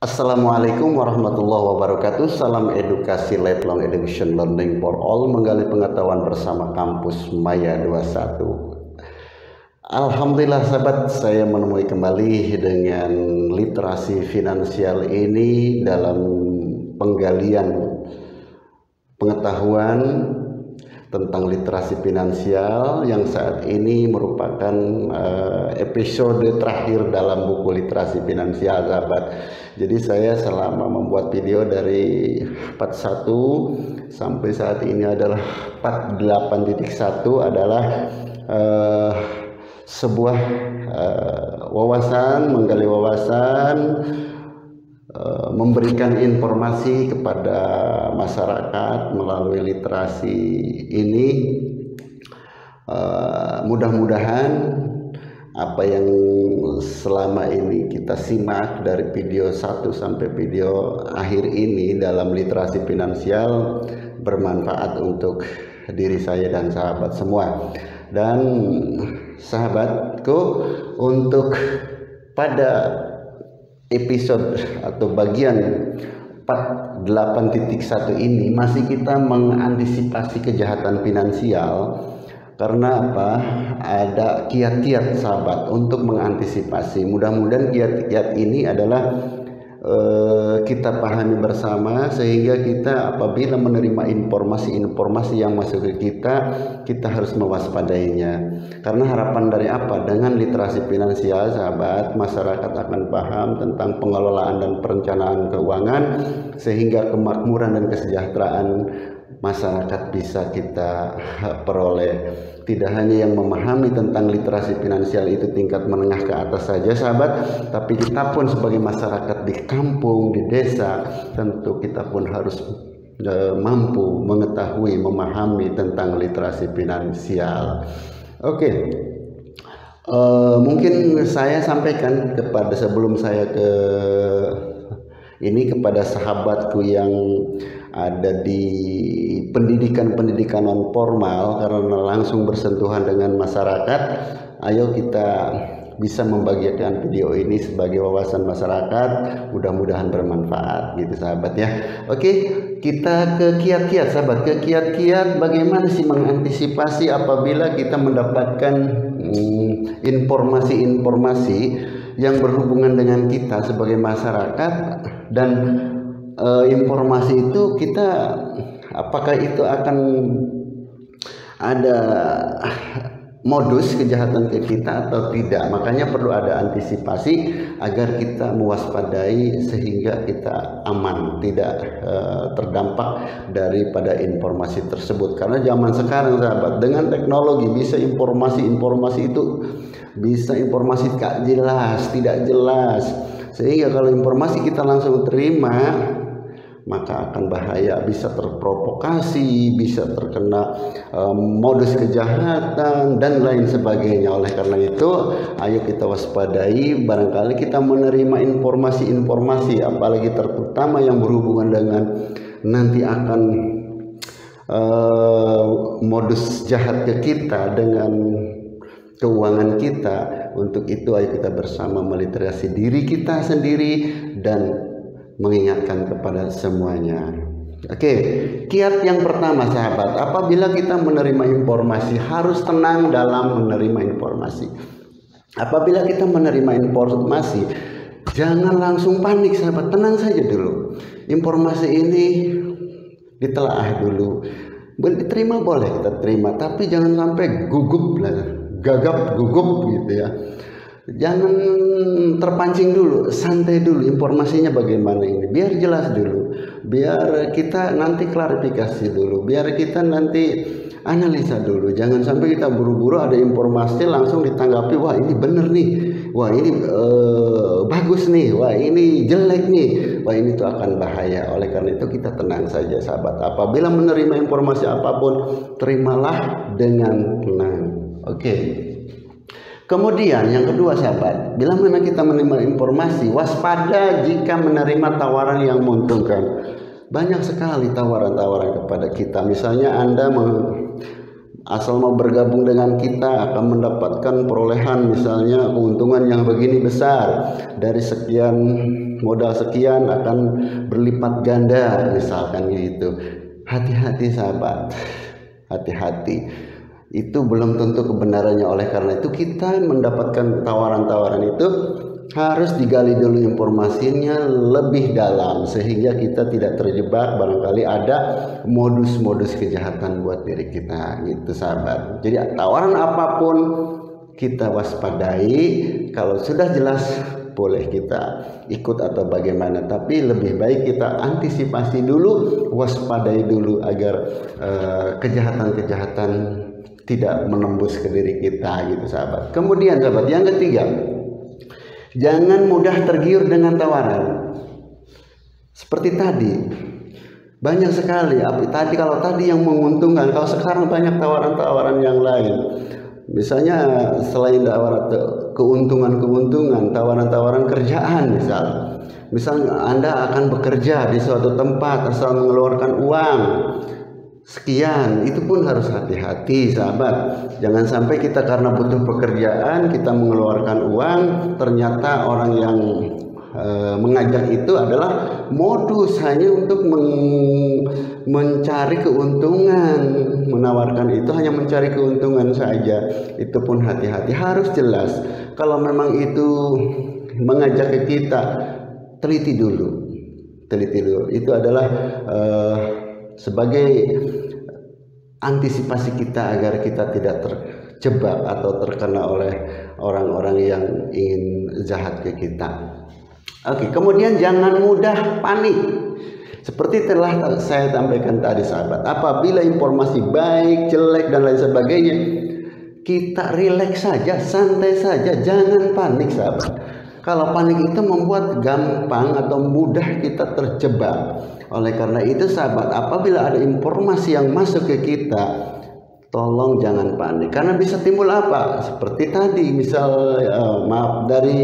Assalamualaikum warahmatullahi wabarakatuh. Salam edukasi lifelong education learning for all, menggali pengetahuan bersama kampus Maya 21. Alhamdulillah sahabat, saya menemui kembali dengan literasi finansial ini dalam penggalian pengetahuan tentang literasi finansial yang saat ini merupakan episode terakhir dalam buku literasi finansial sahabat. Jadi saya selama membuat video dari part 1 sampai saat ini adalah part 8.1 adalah sebuah wawasan, menggali wawasan, memberikan informasi kepada masyarakat melalui literasi ini. Mudah-mudahan apa yang selama ini kita simak dari video 1 sampai video akhir ini dalam literasi finansial bermanfaat untuk diri saya dan sahabat semua. Dan sahabatku, untuk pada episode atau bagian part 8.1 ini masih kita mengantisipasi kejahatan finansial. Karena apa? Ada kiat-kiat sahabat untuk mengantisipasi. Mudah-mudahan kiat-kiat ini adalah kita pahami bersama, sehingga kita apabila menerima informasi-informasi yang masuk ke kita harus mewaspadainya. Karena harapan dari apa? Dengan literasi finansial sahabat, masyarakat akan paham tentang pengelolaan dan perencanaan keuangan, sehingga kemakmuran dan kesejahteraan masyarakat bisa kita peroleh. Tidak hanya yang memahami tentang literasi finansial itu tingkat menengah ke atas saja sahabat, tapi kita pun sebagai masyarakat di kampung, di desa, tentu kita pun harus mampu mengetahui, memahami tentang literasi finansial. Oke. Mungkin saya sampaikan kepada sebelum saya kepada sahabatku yang ada di pendidikan non formal, karena langsung bersentuhan dengan masyarakat. Ayo kita bisa membagikan video ini sebagai wawasan masyarakat, mudah-mudahan bermanfaat gitu sahabat ya. Oke, kita ke kiat-kiat sahabat, ke kiat-kiat bagaimana sih mengantisipasi apabila kita mendapatkan informasi-informasi yang berhubungan dengan kita sebagai masyarakat. Dan informasi itu kita, apakah itu akan ada modus kejahatan ke kita atau tidak. Makanya perlu ada antisipasi agar kita mewaspadai sehingga kita aman, tidak terdampak daripada informasi tersebut. Karena zaman sekarang sahabat, dengan teknologi bisa informasi itu bisa informasi tak jelas, tidak jelas, sehingga kalau informasi kita langsung terima maka akan bahaya, bisa terprovokasi, bisa terkena modus kejahatan dan lain sebagainya. Oleh karena itu, ayo kita waspadai. Barangkali kita menerima informasi-informasi, apalagi terutama yang berhubungan dengan nanti akan modus jahat ke kita dengan keuangan kita. Untuk itu ayo kita bersama meliterasi diri kita sendiri dan mengingatkan kepada semuanya. Oke, kiat yang pertama sahabat, apabila kita menerima informasi harus tenang dalam menerima informasi. Apabila kita menerima informasi, jangan langsung panik sahabat, tenang saja dulu. Informasi ini ditelaah dulu. Diterima boleh kita terima, tapi jangan sampai gugup lah, gagap gugup gitu ya. Jangan terpancing dulu, santai dulu, informasinya bagaimana ini, biar jelas dulu, biar kita nanti klarifikasi dulu, biar kita nanti analisa dulu. Jangan sampai kita buru-buru ada informasi langsung ditanggapi, wah ini bener nih, wah ini bagus nih, wah ini jelek nih, wah ini tuh akan bahaya. Oleh karena itu kita tenang saja sahabat. Apabila menerima informasi apapun, terimalah dengan tenang. Oke. Kemudian yang kedua sahabat, bila mana kita menerima informasi, waspada jika menerima tawaran yang menguntungkan. Banyak sekali tawaran-tawaran kepada kita. Misalnya Anda asal mau bergabung dengan kita akan mendapatkan perolehan misalnya keuntungan yang begini besar, dari sekian modal sekian akan berlipat ganda misalkan gitu. Hati-hati sahabat, hati-hati, itu belum tentu kebenarannya. Oleh karena itu kita mendapatkan tawaran-tawaran itu harus digali dulu informasinya lebih dalam, sehingga kita tidak terjebak barangkali ada modus-modus kejahatan buat diri kita gitu sahabat. Jadi tawaran apapun kita waspadai, kalau sudah jelas boleh kita ikut atau bagaimana, tapi lebih baik kita antisipasi dulu, waspadai dulu agar kejahatan-kejahatan tidak menembus ke diri kita gitu sahabat. Kemudian sahabat, yang ketiga, jangan mudah tergiur dengan tawaran. Seperti tadi, banyak sekali. Kalau tadi yang menguntungkan, kalau sekarang banyak tawaran-tawaran yang lain. Misalnya selain tawaran keuntungan, tawaran-tawaran kerjaan misalnya Anda akan bekerja di suatu tempat asal mengeluarkan uang sekian, itu pun harus hati-hati sahabat. Jangan sampai kita karena butuh pekerjaan kita mengeluarkan uang, ternyata orang yang mengajak itu adalah modus hanya untuk mencari keuntungan, menawarkan itu hanya mencari keuntungan saja. Itu pun hati-hati, harus jelas. Kalau memang itu mengajak ke kita, teliti dulu. Itu adalah sebagai antisipasi kita agar kita tidak terjebak atau terkena oleh orang-orang yang ingin jahat ke kita. Oke, kemudian jangan mudah panik. Seperti telah saya sampaikan tadi sahabat, apabila informasi baik, jelek dan lain sebagainya, kita rileks saja, santai saja, jangan panik sahabat. Kalau panik itu membuat gampang atau mudah kita terjebak. Oleh karena itu sahabat, apabila ada informasi yang masuk ke kita, tolong jangan panik, karena bisa timbul apa? Seperti tadi, misal dari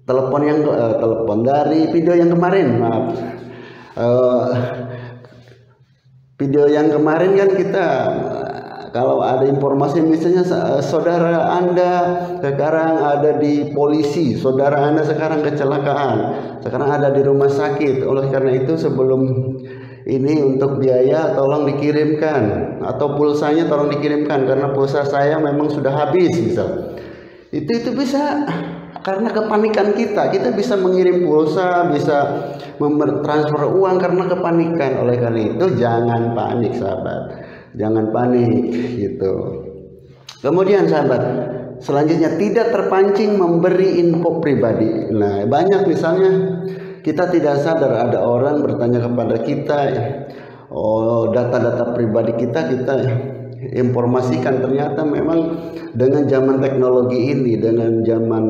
telepon dari video yang kemarin, video yang kemarin kan kita kalau ada informasi misalnya saudara Anda sekarang ada di polisi, saudara Anda sekarang kecelakaan, sekarang ada di rumah sakit. Oleh karena itu sebelum ini untuk biaya tolong dikirimkan, atau pulsanya tolong dikirimkan karena pulsa saya memang sudah habis misal. Itu bisa karena kepanikan kita bisa mengirim pulsa, bisa transfer uang karena kepanikan. Oleh karena itu jangan panik sahabat, jangan panik gitu. Kemudian sahabat, selanjutnya tidak terpancing memberi info pribadi. Nah, banyak misalnya kita tidak sadar ada orang bertanya kepada kita, data-data pribadi kita informasikan. Ternyata memang dengan zaman teknologi ini, dengan zaman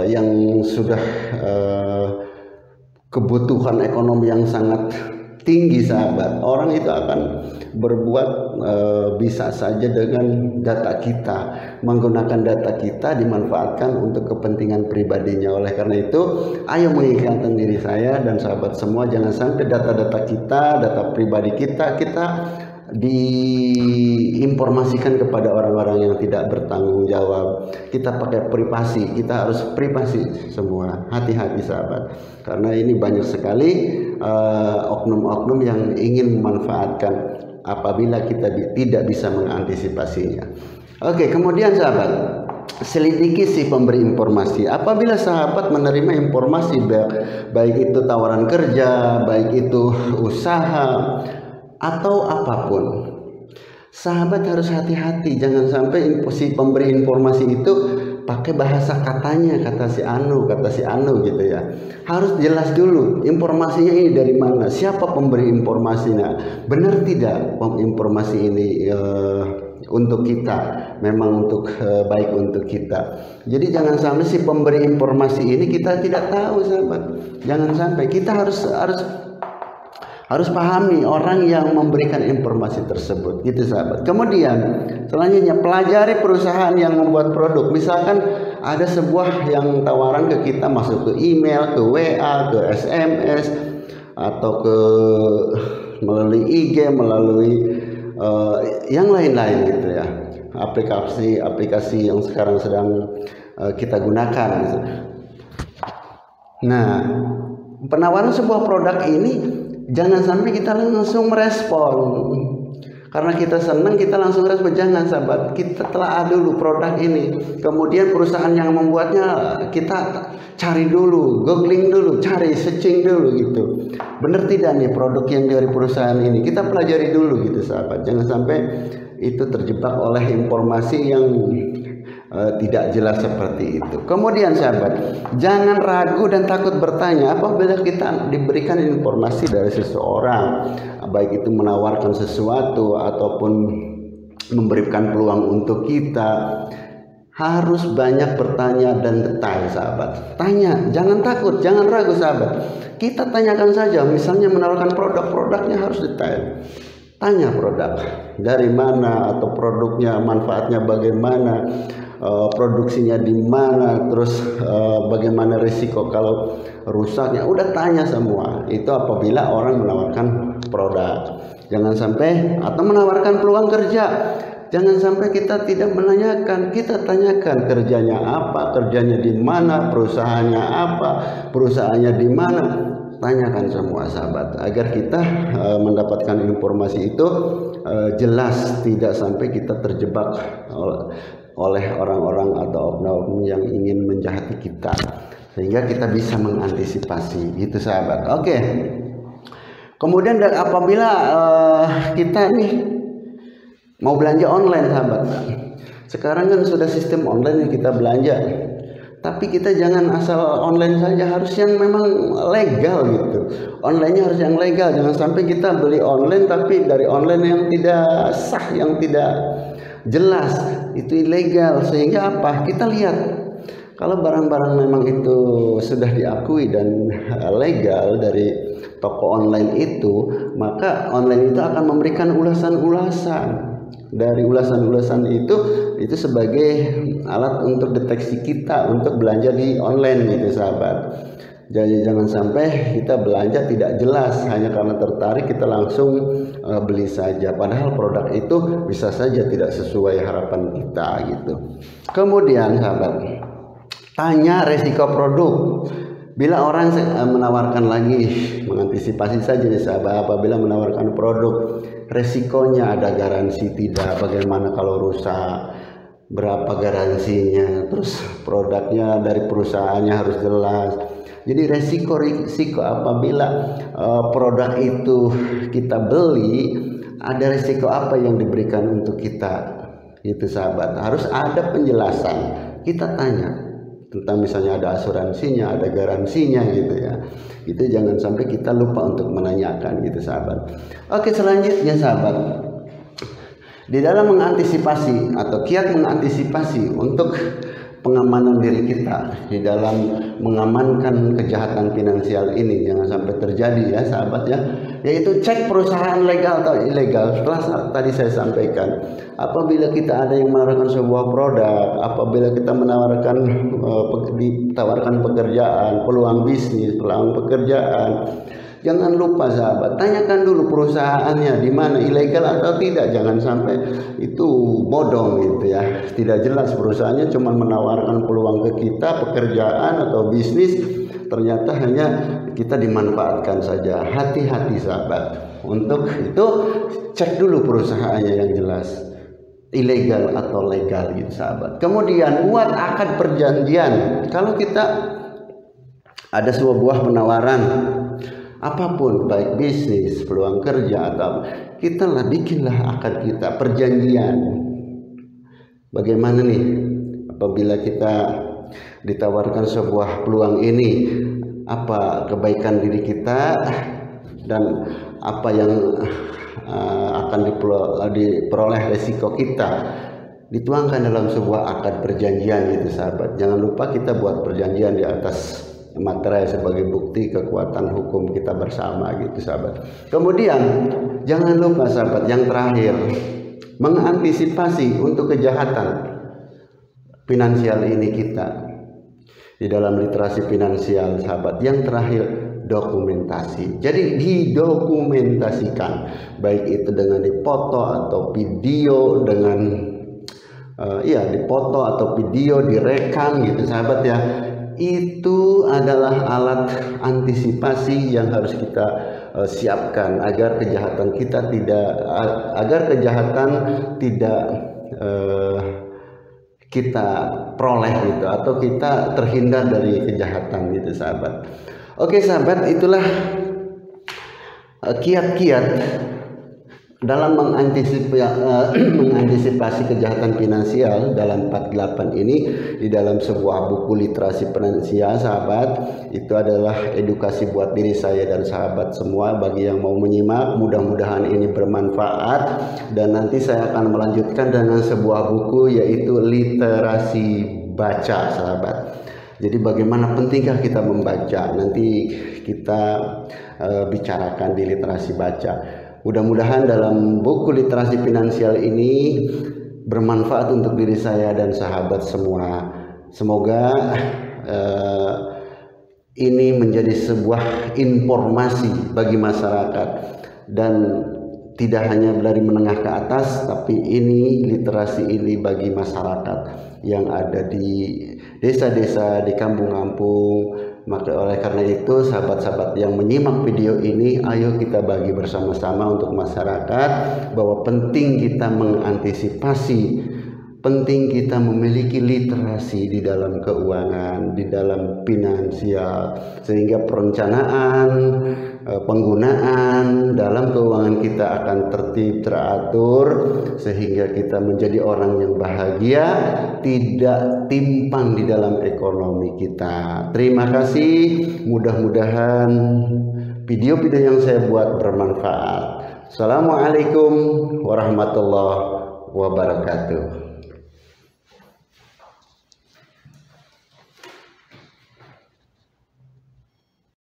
yang sudah kebutuhan ekonomi yang sangat tinggi sahabat, orang itu akan berbuat bisa saja dengan data kita, menggunakan data kita dimanfaatkan untuk kepentingan pribadinya. Oleh karena itu ayo mengingatkan diri saya dan sahabat semua, jangan sampai data-data kita, data pribadi kita diinformasikan kepada orang-orang yang tidak bertanggung jawab. Kita pakai privasi, kita harus privasi semua. Hati-hati sahabat, karena ini banyak sekali oknum-oknum yang ingin memanfaatkan apabila kita tidak bisa mengantisipasinya. Oke, kemudian sahabat, selidiki si pemberi informasi. Apabila sahabat menerima informasi baik itu tawaran kerja, baik itu usaha atau apapun, sahabat harus hati-hati. Jangan sampai si pemberi informasi itu pakai bahasa katanya, kata si anu gitu ya. Harus jelas dulu informasinya ini dari mana, siapa pemberi informasinya, benar tidak informasi ini untuk kita, memang untuk baik untuk kita. Jadi jangan sampai si pemberi informasi ini kita tidak tahu sahabat. Jangan sampai, kita harus pahami orang yang memberikan informasi tersebut gitu sahabat. Kemudian selanjutnya, pelajari perusahaan yang membuat produk. Misalkan ada sebuah yang tawaran ke kita, masuk ke email, ke WA, ke SMS, atau melalui IG, melalui yang lain-lain gitu ya, aplikasi-aplikasi yang sekarang sedang kita gunakan gitu. Nah, penawaran sebuah produk ini jangan sampai kita langsung merespon. Karena kita senang kita langsung respon, jangan sahabat. Kita telah dulu produk ini, kemudian perusahaan yang membuatnya kita cari dulu, googling dulu, cari, searching dulu gitu. Benar tidak nih produk yang dari perusahaan ini, kita pelajari dulu gitu sahabat. Jangan sampai itu terjebak oleh informasi yang tidak jelas seperti itu. Kemudian sahabat, jangan ragu dan takut bertanya apabila kita diberikan informasi dari seseorang, baik itu menawarkan sesuatu ataupun memberikan peluang untuk kita. Harus banyak bertanya dan detail sahabat. Tanya, jangan takut, jangan ragu sahabat. Kita tanyakan saja, misalnya menawarkan produknya harus detail. Tanya produk dari mana, atau produknya manfaatnya bagaimana, produksinya di mana, terus bagaimana risiko kalau rusaknya, udah tanya semua. Itu apabila orang menawarkan produk. Jangan sampai, atau menawarkan peluang kerja, jangan sampai kita tidak menanyakan, kita tanyakan kerjanya apa, kerjanya di mana, perusahaannya apa, perusahaannya di mana. Tanyakan semua sahabat, agar kita mendapatkan informasi itu jelas, tidak sampai kita terjebak oleh orang-orang atau oknum yang ingin menjahati kita, sehingga kita bisa mengantisipasi gitu sahabat. Oke. Kemudian apabila kita nih mau belanja online sahabat, sekarang kan sudah sistem online yang kita belanja, tapi kita jangan asal online saja, harus yang memang legal gitu. Onlinenya harus yang legal, jangan sampai kita beli online tapi dari online yang tidak sah, yang tidak jelas, itu ilegal. Sehingga apa? Kita lihat, kalau barang-barang memang itu sudah diakui dan legal dari toko online itu, maka online itu akan memberikan ulasan-ulasan. Dari ulasan-ulasan itu sebagai alat untuk deteksi kita untuk belanja di online gitu sahabat. Jadi jangan sampai kita belanja tidak jelas hanya karena tertarik kita langsung beli saja, padahal produk itu bisa saja tidak sesuai harapan kita gitu. Kemudian sahabat, tanya resiko produk. Bila orang menawarkan lagi, mengantisipasi saja nih sahabat, apabila menawarkan produk, resikonya ada garansi tidak, bagaimana kalau rusak, berapa garansinya, terus produknya dari perusahaannya harus jelas. Jadi resiko apabila produk itu kita beli, ada resiko apa yang diberikan untuk kita, itu sahabat. Harus ada penjelasan. Kita tanya tentang misalnya ada asuransinya, ada garansinya gitu ya. Itu jangan sampai kita lupa untuk menanyakan gitu sahabat. Oke, selanjutnya sahabat, di dalam mengantisipasi atau kiat mengantisipasi untuk pengamanan diri kita di dalam mengamankan kejahatan finansial ini jangan sampai terjadi ya sahabat ya, yaitu cek perusahaan legal atau ilegal. Setelah tadi saya sampaikan, apabila kita ada yang menawarkan sebuah produk, apabila kita ditawarkan pekerjaan, peluang bisnis, peluang pekerjaan, jangan lupa sahabat, tanyakan dulu perusahaannya di mana, ilegal atau tidak. Jangan sampai itu bodong gitu ya, tidak jelas perusahaannya, cuma menawarkan peluang ke kita, pekerjaan atau bisnis, ternyata hanya kita dimanfaatkan saja. Hati-hati sahabat, untuk itu cek dulu perusahaannya yang jelas, ilegal atau legal gitu sahabat. Kemudian buat akad perjanjian. Kalau kita ada sebuah penawaran apapun, baik bisnis, peluang kerja, atau kita bikinlah akad kita, perjanjian. Bagaimana nih apabila kita ditawarkan sebuah peluang ini, apa kebaikan diri kita dan apa yang akan diperoleh resiko kita, dituangkan dalam sebuah akad perjanjian gitu sahabat. Jangan lupa kita buat perjanjian di atas materai sebagai bukti kekuatan hukum kita bersama gitu sahabat. Kemudian jangan lupa sahabat, yang terakhir, mengantisipasi untuk kejahatan finansial ini kita di dalam literasi finansial sahabat. Yang terakhir, dokumentasi. Jadi didokumentasikan, baik itu dengan dipoto atau video, dengan dipoto atau video direkam gitu sahabat ya. Itu adalah alat antisipasi yang harus kita siapkan agar kejahatan tidak kita peroleh gitu, atau kita terhindar dari kejahatan gitu sahabat. Oke sahabat, itulah kiat-kiat dalam mengantisipasi kejahatan finansial dalam 48 ini di dalam sebuah buku literasi finansial sahabat. Itu adalah edukasi buat diri saya dan sahabat semua. Bagi yang mau menyimak, mudah-mudahan ini bermanfaat, dan nanti saya akan melanjutkan dengan sebuah buku yaitu literasi baca sahabat. Jadi bagaimana pentingkah kita membaca, nanti kita bicarakan di literasi baca. Mudah-mudahan dalam buku literasi finansial ini bermanfaat untuk diri saya dan sahabat semua. Semoga ini menjadi sebuah informasi bagi masyarakat, dan tidak hanya dari menengah ke atas, tapi ini literasi ini bagi masyarakat yang ada di desa-desa, di kampung-kampung. Maka oleh karena itu sahabat-sahabat yang menyimak video ini, ayo kita bagi bersama-sama untuk masyarakat bahwa penting kita mengantisipasi, penting kita memiliki literasi di dalam keuangan, di dalam finansial, sehingga perencanaan, penggunaan dalam keuangan kita akan tertib, teratur, sehingga kita menjadi orang yang bahagia, tidak timpang di dalam ekonomi kita. Terima kasih, mudah-mudahan video-video yang saya buat bermanfaat. Assalamualaikum warahmatullahi wabarakatuh.